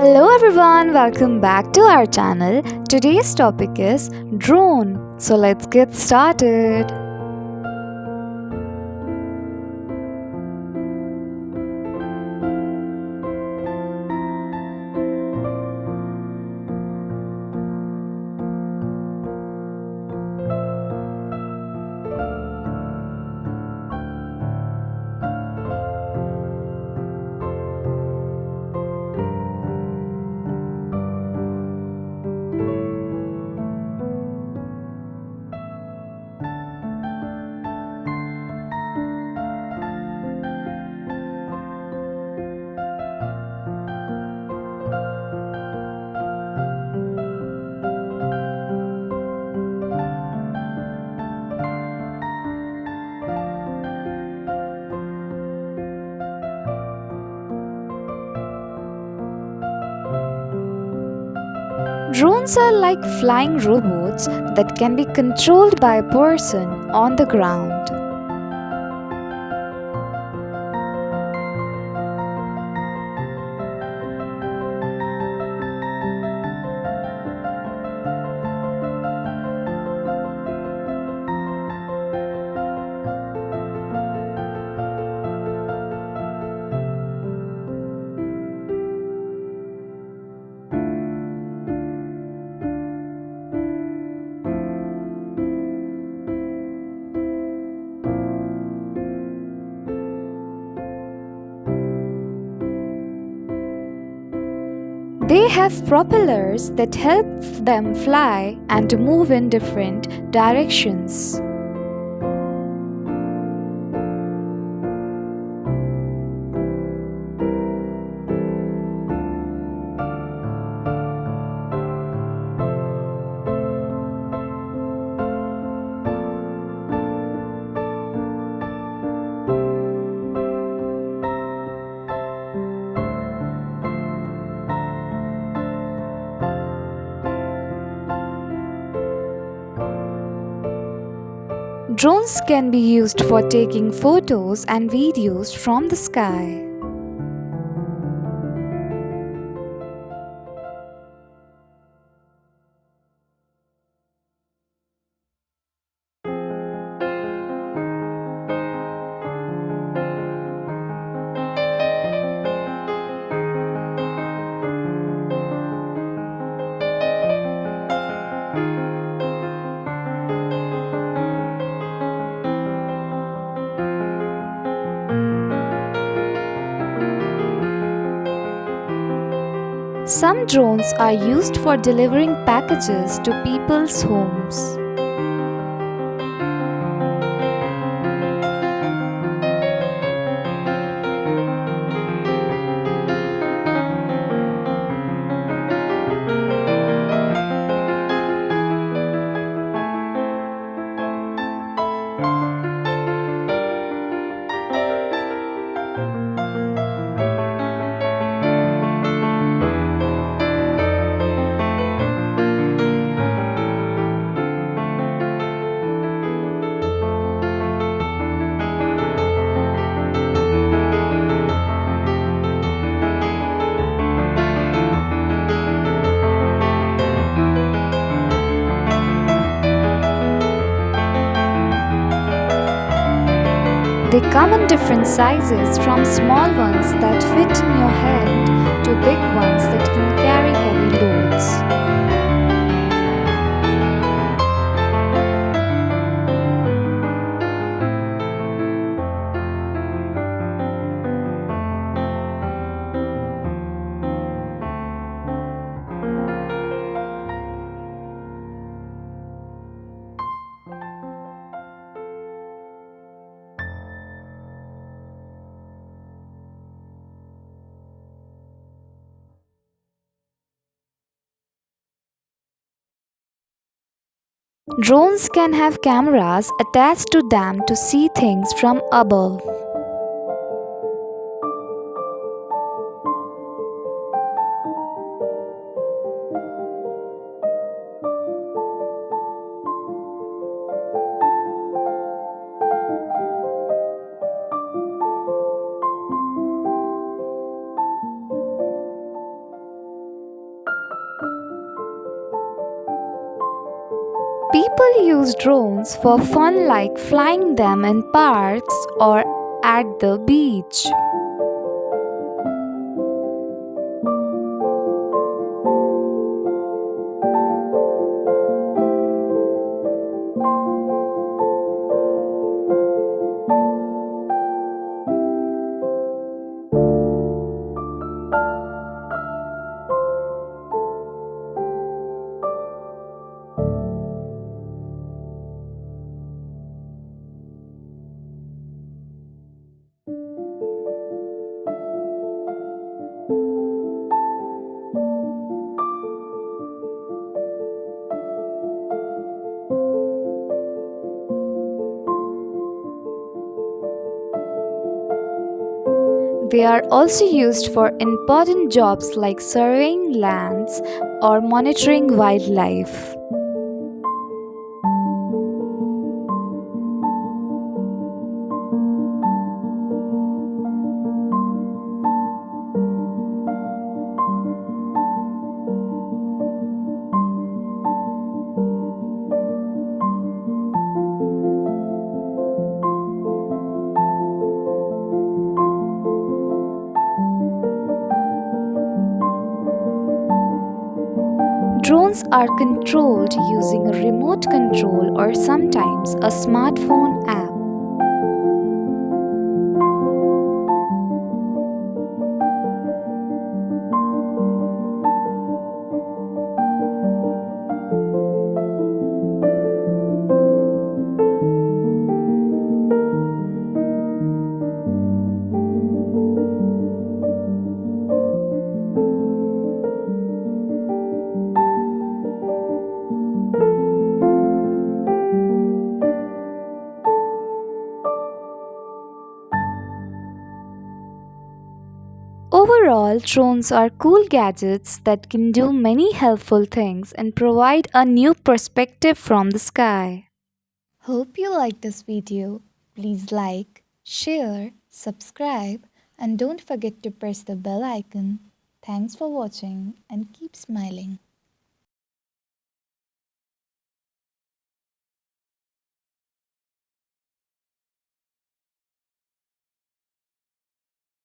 Hello everyone, welcome back to our channel. Today's topic is drone. So let's get started. Drones are like flying robots that can be controlled by a person on the ground. They have propellers that help them fly and move in different directions. Drones can be used for taking photos and videos from the sky. Some drones are used for delivering packages to people's homes. They come in different sizes, from small ones that fit in your hand to big ones that can carry heavy loads. Drones can have cameras attached to them to see things from above. People use drones for fun like flying them in parks or at the beach. They are also used for important jobs like surveying lands or monitoring wildlife. Drones are controlled using a remote control or sometimes a smartphone app. Overall, drones are cool gadgets that can do many helpful things and provide a new perspective from the sky. Hope you liked this video. Please like, share, subscribe, and don't forget to press the bell icon. Thanks for watching and keep smiling.